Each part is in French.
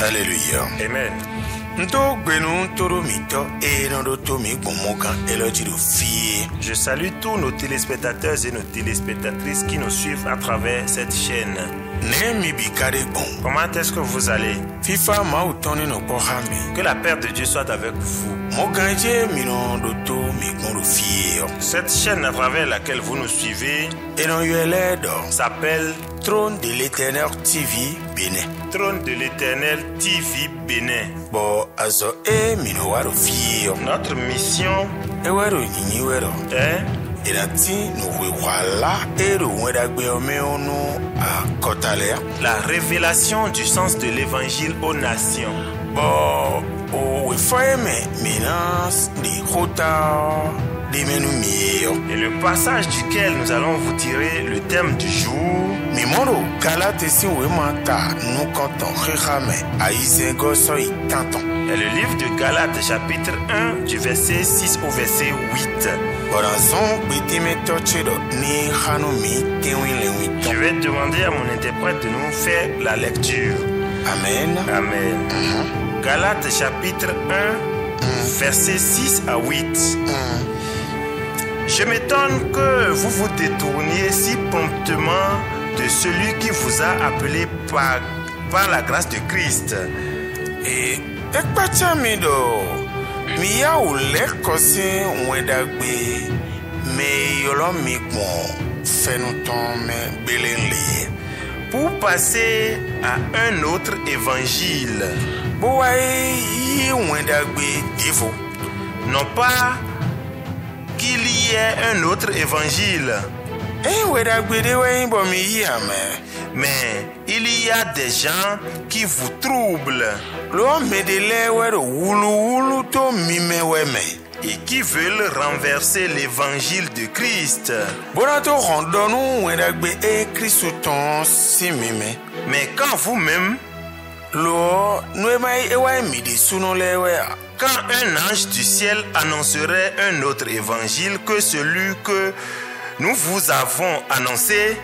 Alléluia. Amen. Je salue tous nos téléspectateurs et nos téléspectatrices qui nous suivent à travers cette chaîne. Comment est-ce que vous allez? Que la paix de Dieu soit avec vous. Cette chaîne à travers laquelle vous nous suivez s'appelle Trône de l'Éternel TV Bénin. Trône de l'Éternel TV Bénin. Notre mission est la révélation du sens de l'évangile aux nations. Et le passage duquel nous allons vous tirer le thème du jour est le livre de Galates chapitre 1 du verset 6 au verset 8. Je vais demander à mon interprète de nous faire la lecture. Amen. Amen. Galates chapitre 1 verset 6 à 8. Je m'étonne que vous vous détourniez si promptement de celui qui vous a appelé par la grâce de Christ. Et pour passer à un autre évangile. Non pas qu'il y ait un autre évangile, mais il y a des gens qui vous troublent et qui veulent renverser l'évangile de Christ. Mais quand vous-même, quand un ange du ciel annoncerait un autre évangile que celui que nous vous avons annoncé,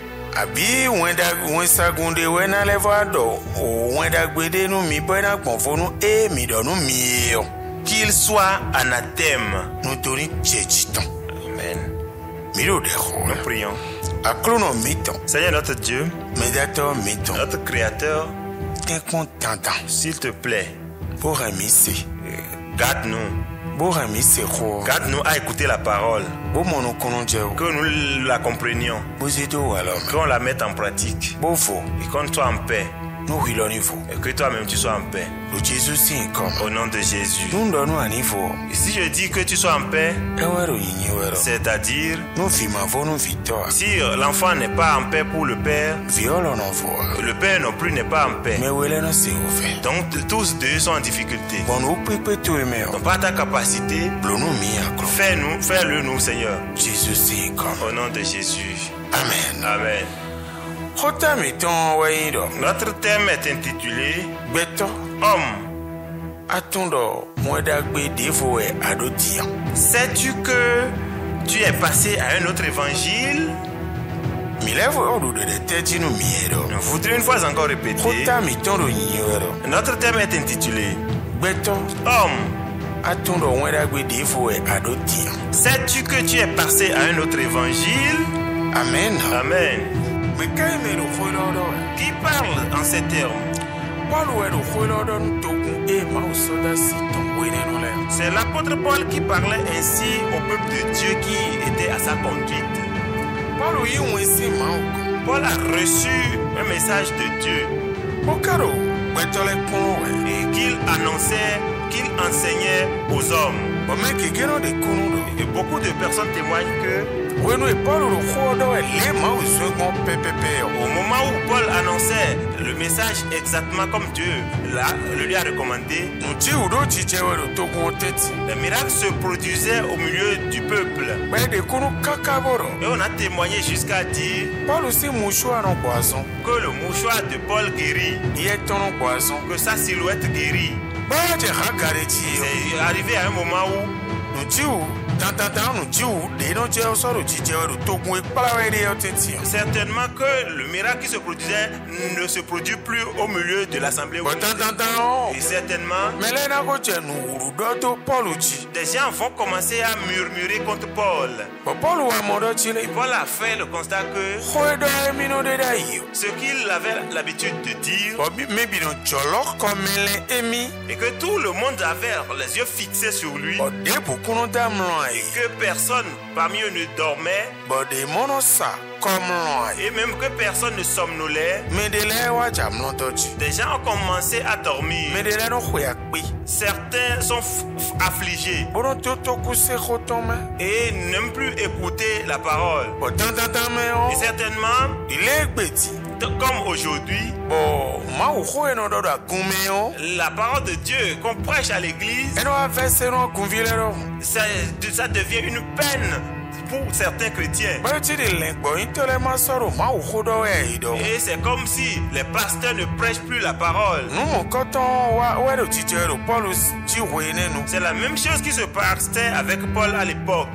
qu'il soit anathème. Amen. Nous prions. Seigneur notre Dieu, notre Créateur, s'il te plaît, garde-nous. Garde-nous à écouter la parole, que nous la comprenions, qu'on la mette en pratique, et qu'on soit en paix, et que toi-même tu sois en paix. Au nom de Jésus. Et si je dis que tu sois en paix, c'est-à-dire si l'enfant n'est pas en paix pour le père, le père non plus n'est pas en paix. Donc tous deux sont en difficulté. Donc par ta capacité, fais-le nous, Seigneur. Au nom de Jésus. Amen. Amen. Notre thème est intitulé Homme. Sais-tu que tu es passé à un autre évangile? Nous voudrions une fois encore répéter. Notre thème est intitulé Homme. Sais-tu que tu es passé à un autre évangile? Amen. Amen. Qui parle en ces termes? C'est l'apôtre Paul qui parlait ainsi au peuple de Dieu qui était à sa conduite. Paul a reçu un message de Dieu et qu'il annonçait, qu'il enseignait aux hommes. Et beaucoup de personnes témoignent que au moment où Paul annonçait le message exactement comme Dieu le lui a recommandé, les miracles se produisaient au milieu du peuple. Et on a témoigné jusqu'à dire que le mouchoir de Paul guérit, que sa silhouette guérit. C'est arrivé à un moment où Certainement que le miracle qui se produisait ne se produit plus au milieu de l'assemblée. Et certainement, des gens vont commencer à murmurer contre Paul. Et Paul a fait le constat que ce qu'il avait l'habitude de dire, et que tout le monde avait les yeux fixés sur lui, et que personne parmi eux ne dormait, et même que personne ne somnolait. Des gens ont commencé à dormir. Certains sont affligés et n'aiment plus écouter la parole. Et certainement, comme aujourd'hui, la parole de Dieu qu'on prêche à l'église, ça devient une peine pour certains chrétiens. Et c'est comme si les pasteurs ne prêchent plus la parole. C'est la même chose qui se passait avec Paul à l'époque.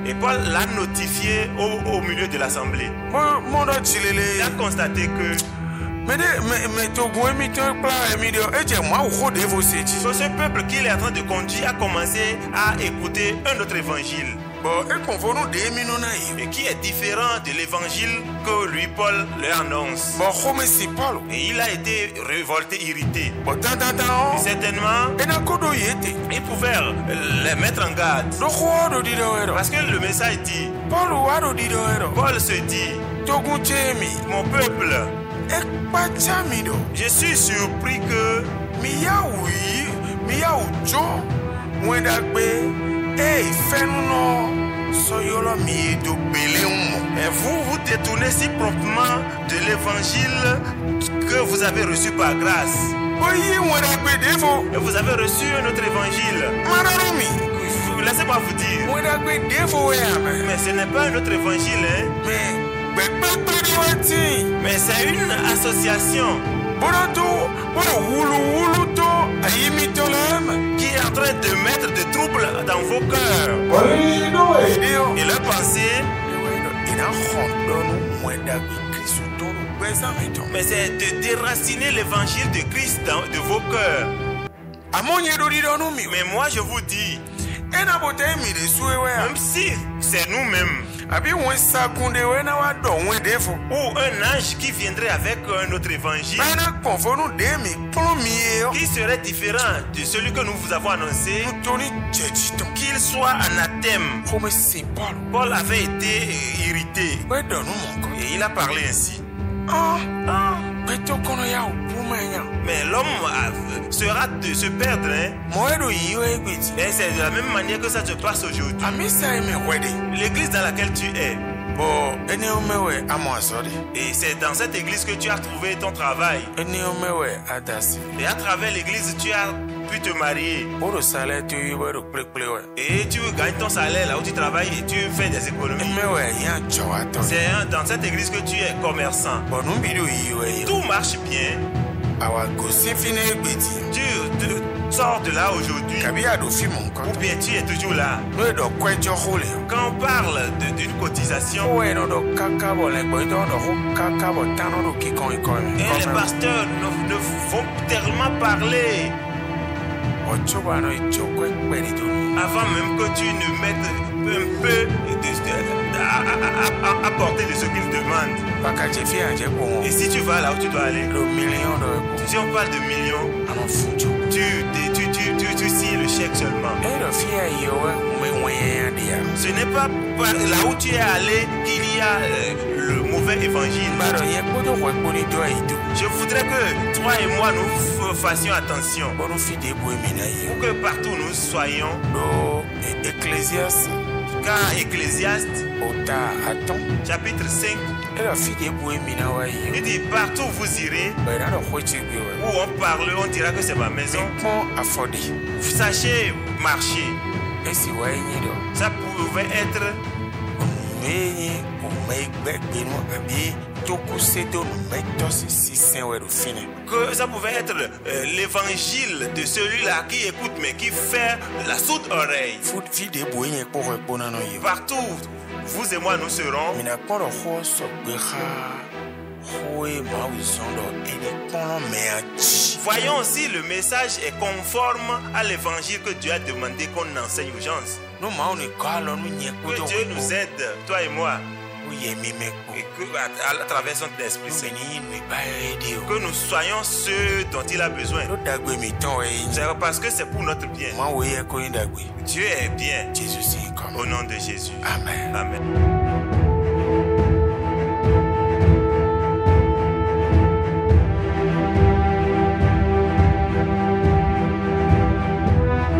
Et Paul l'a notifié au milieu de l'assemblée. Il a constaté que ce peuple qu'il est en train de conduire a commencé à écouter un autre évangile, et qui est différent de l'évangile que lui Paul leur annonce. Et il a été révolté, irrité. Et certainement, il pouvait les mettre en garde, parce que le message dit, Paul se dit, mon peuple, je suis surpris que et vous détournez si promptement de l'évangile que vous avez reçu par grâce. Et vous avez reçu un autre évangile. Laissez-moi vous dire, mais ce n'est pas un autre évangile, hein? Mais c'est une association qui est en train de mettre des troubles dans vos cœurs et leurs pensées. Mais c'est de déraciner l'évangile de Christ de vos cœurs. Mais moi je vous dis, même si c'est nous-mêmes, ou un ange qui viendrait avec un autre évangile qui serait différent de celui que nous vous avons annoncé, qu'il soit anathème. Paul avait été irrité et il a parlé ainsi. Mais l'homme sera de se perdre, hein? Et c'est de la même manière que ça se passe aujourd'hui. L'église dans laquelle tu es, et c'est dans cette église que tu as trouvé ton travail, et à travers l'église tu as pu te marier, et tu gagnes ton salaire là où tu travailles et tu fais des économies. C'est dans cette église que tu es commerçant. Tout marche bien. Tu sors de là aujourd'hui, ou bien tu es toujours là. Quand on parle d'une cotisation, et les pasteurs ne vont tellement parler avant même que tu ne mettes un peu à portée de ce qu'ils demandent. Et si tu vas là où tu dois aller, si on parle de millions, tu signes le chèque seulement. Ce n'est pas là où tu es allé qu'il y a le mauvais évangile. Je voudrais que toi et moi nous fassions attention pour que partout nous soyons. Car Ecclésiaste chapitre 5, il dit partout vous irez, où on parle, on dira que c'est ma maison. Sachez marcher. Ça pouvait être Que ça pouvait être l'évangile de celui-là qui écoute mais qui fait la sourde oreille. Partout, vous et moi nous serons. Voyons si le message est conforme à l'évangile que Dieu a demandé qu'on enseigne aux gens. Que Dieu nous aide, toi et moi. Et que à travers son esprit, que nous soyons ceux dont il a besoin. C'est parce que c'est pour notre bien. Dieu est bien. Au nom de Jésus. Amen. Amen.